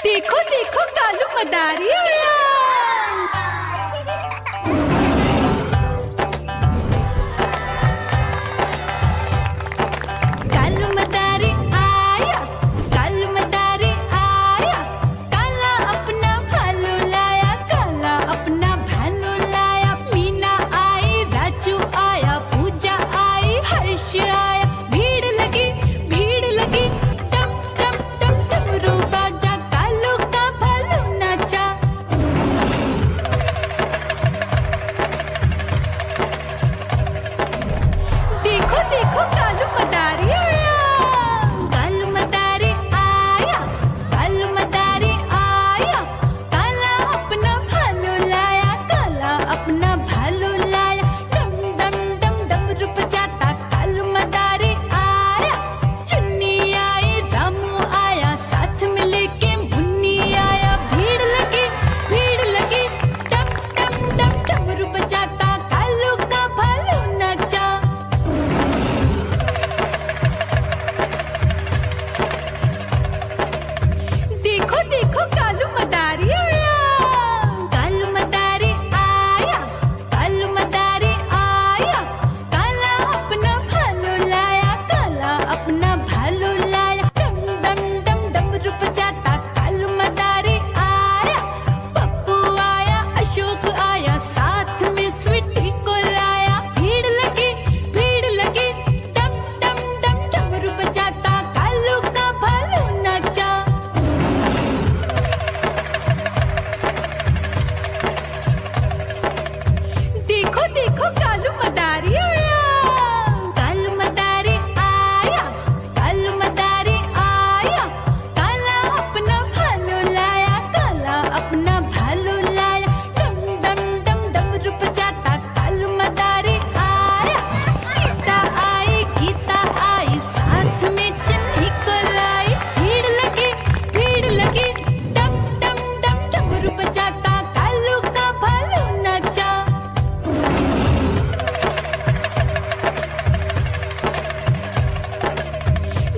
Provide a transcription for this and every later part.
देखो देखो कालू मदारी आया। कालू मदारी आया, कालू मदारी आया, काला अपना भालू लाया, काला अपना भालू लाया। मीना आई, राजू आया, पूजा आई, हर्ष आया। भीड़ लगी टम टम टम डमरू बाजा, कालू का भालू नाचा। देखो देखो कालू मदारी आया, कालू मदारी आया, कालू मदारी आया, काला अपना भालू लाया, काला अपना भालू लाया। डम डम डम डमरू बजाता कालू मदारी आया। चुन्नी आई, रामू आया, साथ में लेके मुन्नी आया। भीड़ लगी टम टम टम डमरू बजाता कालू का भालू नाचा। देखो देखो कालू मदारी आया, कालू मदारी आया, कालू मदारी आया, काला अपना भालू लाया, काला अपना भालू लाया। डम डम डम डमरू बजाता कालू मदारी आया। पप्पू आया, अशोक आया, साथ में स्वीटी को लाया। भीड़ लगी टम टम टम डमरू बजाता कालू का भालू नाचा। देखो देखो कालू मदारी आया, कालू मदारी आया, कालू मदारी आया, काला अपना भालू लाया, काला अपना भालू लाया। डम डम डम डमरू बजाता कालू मदारी आया। सीता आई, गीता आई, साथ में चन्नी को लाई। भीड़ लगी टम टम टम डमरू बजाता कालू का भालू नाचा।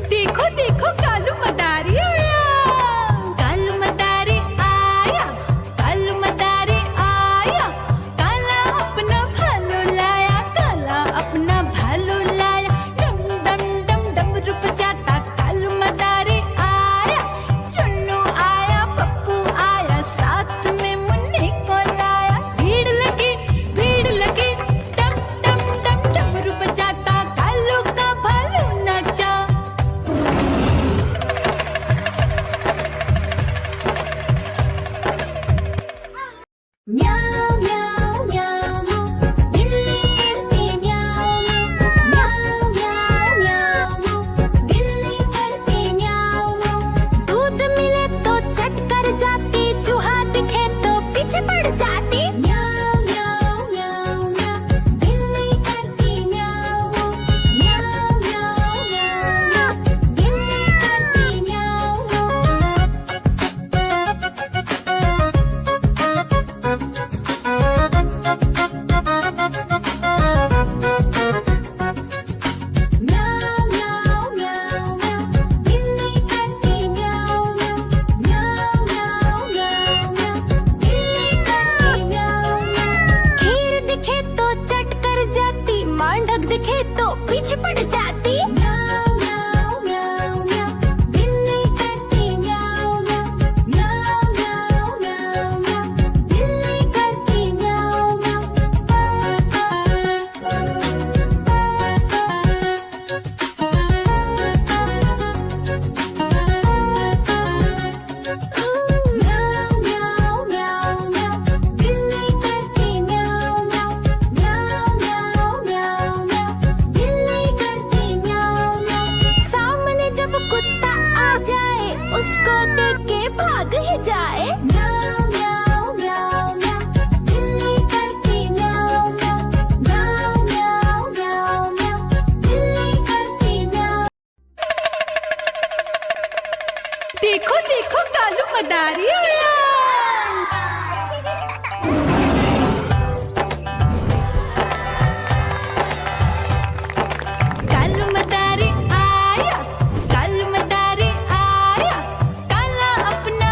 देखो देखो कालू मदारी आया, कालू मदारी आया, कालू मदारी आया, काला अपना भालू लाया, काला अपना भालू लाया। डम डम डम डमरू बजाता कालू मदारी आया। चुन्नू आया, पप्पू आया, साथ में मुन्नी को लाया। भीड़ लगी टम टम टम डमरू बजाता कालू का भालू नाचा। म्याऊ म्याऊ म्याऊ, बिल्ली करती म्याऊ म्याऊ म्याऊ म्याऊ, बिल्ली करती म्याऊ। दूध मिले तो चट कर जाती, चूहा दिखे तो पीछे पड़ जाती। म्याऊ म्याऊ म्याऊ म्याऊ, बिल्ली करती म्याऊ म्याऊ म्याऊ म्याऊ, बिल्ली करती म्याऊ। म्याऊ म्याऊ म्याऊ म्याऊ, बिल्ली करती म्याऊ म्याऊ म्याऊ म्याऊ म्याऊ, बिल्ली करती म्याऊ म्याऊ। खीर दिखे तो चट कर जाती, मांडक दिखे तो पीछे पड़ जाती। म्याऊ म्याऊ म्याऊ म्याऊ, बिल्ली करती म्याऊ म्याऊ म्याऊ म्याऊ म्याऊ म्याऊ, बिल्ली करती म्याऊ म्याऊ म्याऊ म्याऊ म्याऊ, बिल्ली करती म्याऊ म्याऊ म्याऊ म्याऊ म्याऊ म्याऊ, बिल्ली करती म्याऊ म्याऊ। सामने जब कुत्ता आ जाए, उसको देख के भाग ही जाए। म्याऊ म्याऊ म्याऊ म्याऊ, बिल्ली करती म्याऊ म्याऊ म्याऊ म्याऊ म्याऊ म्याऊ, बिल्ली करती म्याऊ। देखो देखो कालू मदारी आया। कालू मदारी आया, कालू मदारी आया, काला अपना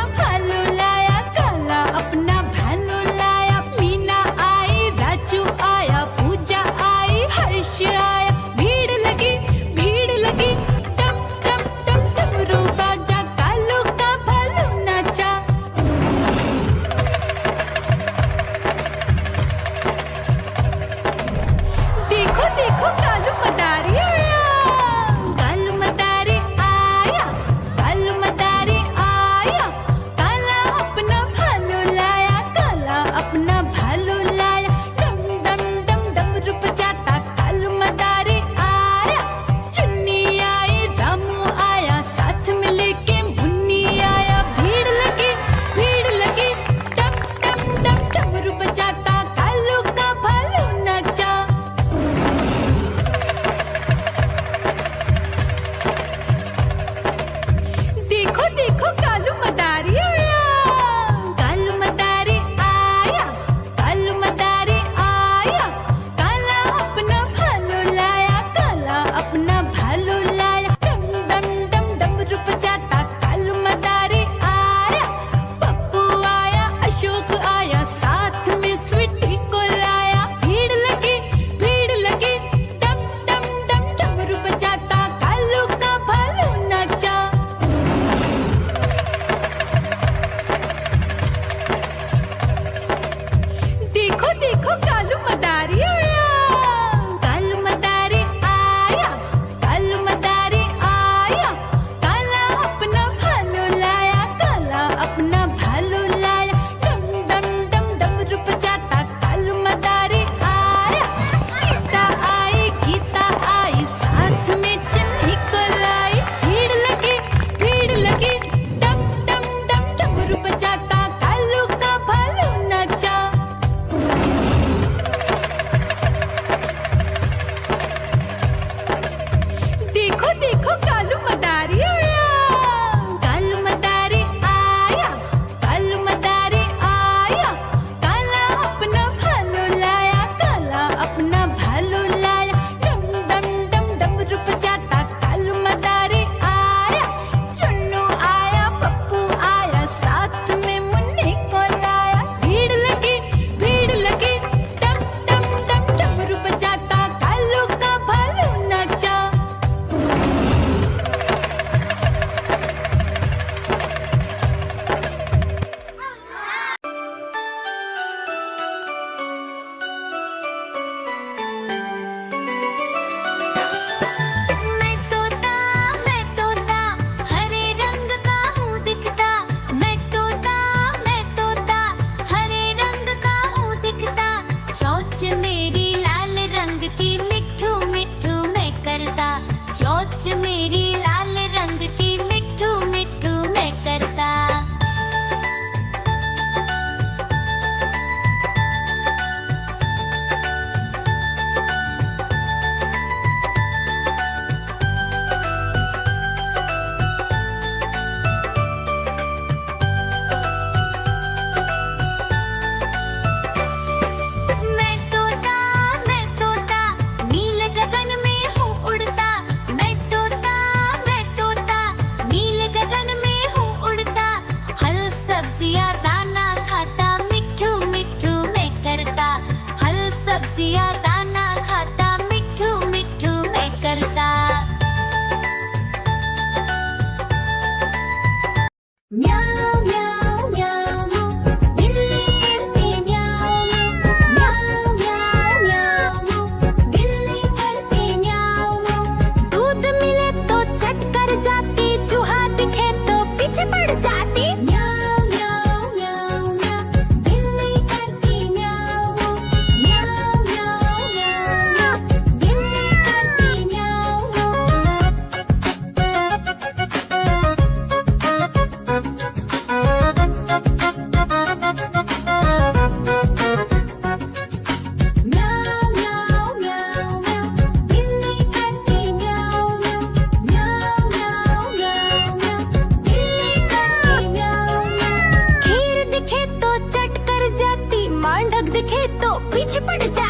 पीछे पड़ जा